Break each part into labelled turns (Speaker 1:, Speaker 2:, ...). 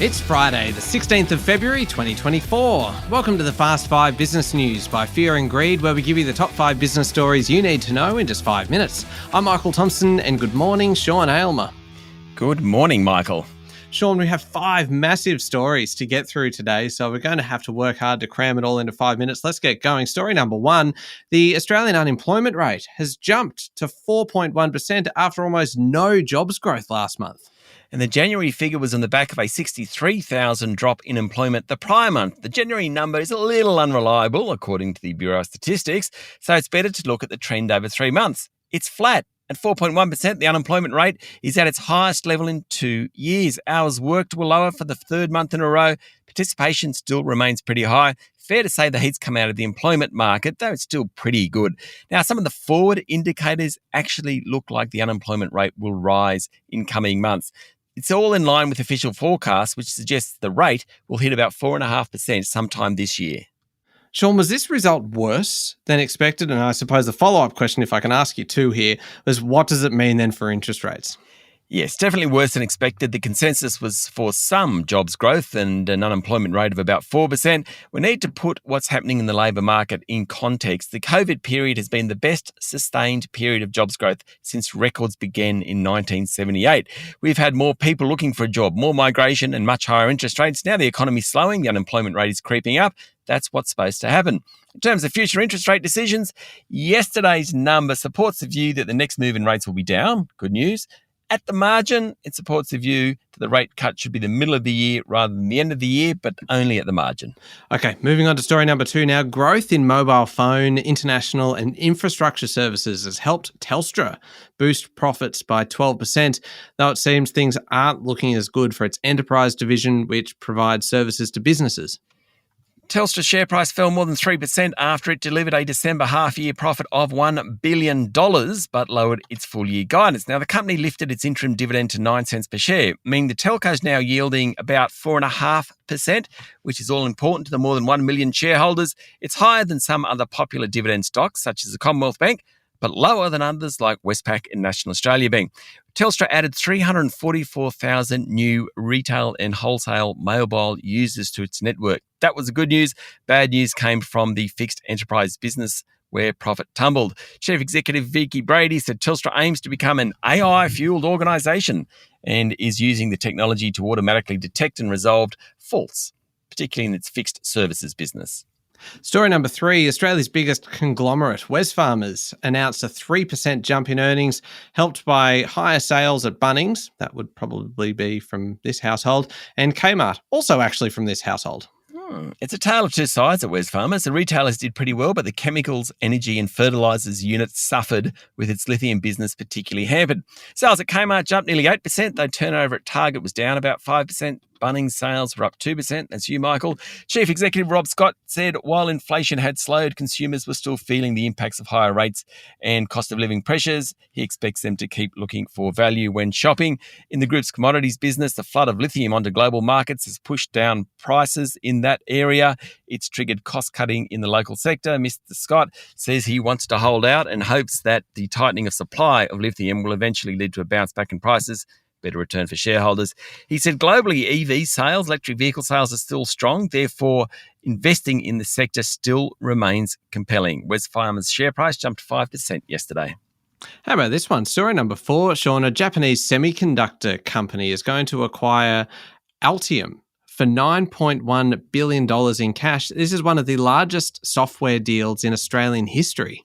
Speaker 1: It's Friday, the 16th of February 2024. Welcome to the Fast 5 Business News by Fear and Greed, where we give you the top 5 business stories you need to know in just 5 minutes. I'm Michael Thompson, and good morning, Sean Aylmer.
Speaker 2: Good morning, Michael.
Speaker 1: Sean, we have 5 massive stories to get through today, so we're going to have to work hard to cram it all into 5 minutes. Let's get going. Story number 1, the Australian unemployment rate has jumped to 4.1% after almost no jobs growth last month.
Speaker 2: And the January figure was on the back of a 63,000 drop in employment the prior month. The January number is a little unreliable, according to the Bureau of Statistics, so it's better to look at the trend over 3 months. It's flat. At 4.1%, the unemployment rate is at its highest level in 2 years. Hours worked were lower for the third month in a row. Participation still remains pretty high. Fair to say the heat's come out of the employment market, though it's still pretty good. Now, some of the forward indicators actually look like the unemployment rate will rise in coming months. It's all in line with official forecasts, which suggests the rate will hit about 4.5% sometime this year.
Speaker 1: Sean, was this result worse than expected? And I suppose the follow-up question, if I can ask you two here, was what does it mean then for interest rates?
Speaker 2: Yes, definitely worse than expected. The consensus was for some jobs growth and an unemployment rate of about 4%. We need to put what's happening in the labour market in context. The COVID period has been the best sustained period of jobs growth since records began in 1978. We've had more people looking for a job, more migration and much higher interest rates. Now the economy's slowing, the unemployment rate is creeping up. That's what's supposed to happen. In terms of future interest rate decisions, yesterday's number supports the view that the next move in rates will be down. Good news. At the margin, it supports the view that the rate cut should be the middle of the year rather than the end of the year, but only at the margin.
Speaker 1: Okay, moving on to story number 2 now. Growth in mobile phone, international and infrastructure services has helped Telstra boost profits by 12%, though it seems things aren't looking as good for its enterprise division, which provides services to businesses.
Speaker 2: Telstra's share price fell more than 3% after it delivered a December half-year profit of $1 billion, but lowered its full-year guidance. Now, the company lifted its interim dividend to 9 cents per share, meaning the telco is now yielding about 4.5%, which is all important to the more than 1 million shareholders. It's higher than some other popular dividend stocks, such as the Commonwealth Bank, but lower than others like Westpac and National Australia Bank. Telstra added 344,000 new retail and wholesale mobile users to its network. That was the good news. Bad news came from the fixed enterprise business, where profit tumbled. Chief Executive Vicky Brady said Telstra aims to become an AI-fueled organisation and is using the technology to automatically detect and resolve faults, particularly in its fixed services business.
Speaker 1: Story number 3, Australia's biggest conglomerate, Wesfarmers, announced a 3% jump in earnings, helped by higher sales at Bunnings, that would probably be from this household, and Kmart, also actually from this household.
Speaker 2: It's a tale of two sides at Wesfarmers. The retailers did pretty well, but the chemicals, energy and fertilisers unit suffered, with its lithium business particularly hampered. Sales at Kmart jumped nearly 8%, though turnover at Target was down about 5%. Bunnings sales were up 2%. That's you, Michael. Chief Executive Rob Scott said while inflation had slowed, consumers were still feeling the impacts of higher rates and cost of living pressures. He expects them to keep looking for value when shopping. In the group's commodities business, the flood of lithium onto global markets has pushed down prices in that area. It's triggered cost-cutting in the local sector. Mr. Scott says he wants to hold out and hopes that the tightening of supply of lithium will eventually lead to a bounce back in prices. Better return for shareholders. He said globally EV sales, electric vehicle sales are still strong. Therefore, investing in the sector still remains compelling. Wesfarmers' share price jumped 5% yesterday.
Speaker 1: How about this one? Story number 4, Sean, a Japanese semiconductor company is going to acquire Altium for $9.1 billion in cash. This is one of the largest software deals in Australian history.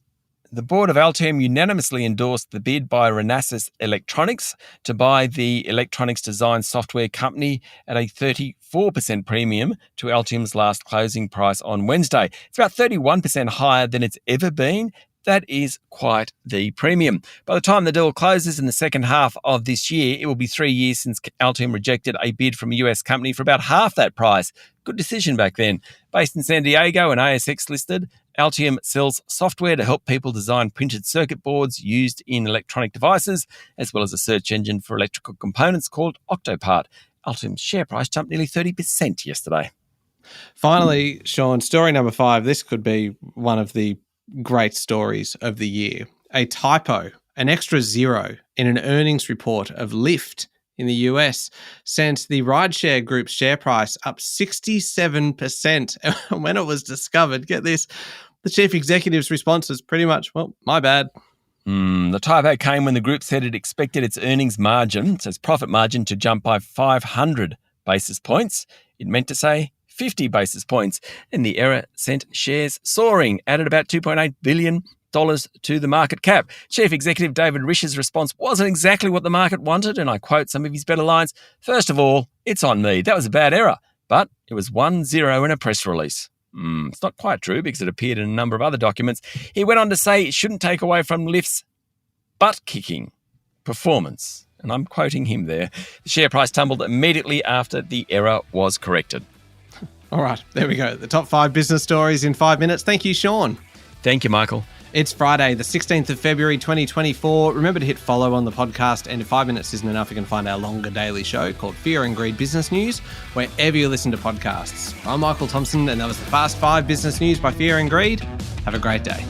Speaker 2: The board of Altium unanimously endorsed the bid by Renesas Electronics to buy the electronics design software company at a 34% premium to Altium's last closing price on Wednesday. It's about 31% higher than it's ever been. That is quite the premium. By the time the deal closes in the second half of this year, it will be 3 years since Altium rejected a bid from a US company for about half that price. Good decision back then. Based in San Diego and ASX listed, Altium sells software to help people design printed circuit boards used in electronic devices, as well as a search engine for electrical components called Octopart. Altium's share price jumped nearly 30% yesterday.
Speaker 1: Finally, Sean, story number 5. This could be one of the great stories of the year. A typo, an extra zero in an earnings report of Lyft in the US sent the rideshare group's share price up 67%. And when it was discovered, get this, the chief executive's response was pretty much, well, my bad.
Speaker 2: The typo came when the group said it expected its earnings margin, so its profit margin, to jump by 500 basis points. It meant to say 50 basis points, and the error sent shares soaring, added about $2.8 billion to the market cap. Chief Executive David Rish's response wasn't exactly what the market wanted, and I quote some of his better lines. First of all, it's on me. That was a bad error, but it was 1-0 in a press release. It's not quite true because it appeared in a number of other documents. He went on to say it shouldn't take away from Lyft's butt-kicking performance. And I'm quoting him there. The share price tumbled immediately after the error was corrected.
Speaker 1: All right, there we go. The top 5 business stories in 5 minutes. Thank you, Sean.
Speaker 2: Thank you, Michael.
Speaker 1: It's Friday, the 16th of February, 2024. Remember to hit follow on the podcast, and if 5 minutes isn't enough, you can find our longer daily show called Fear and Greed Business News, wherever you listen to podcasts. I'm Michael Thompson, and that was the Fast 5 Business News by Fear and Greed. Have a great day.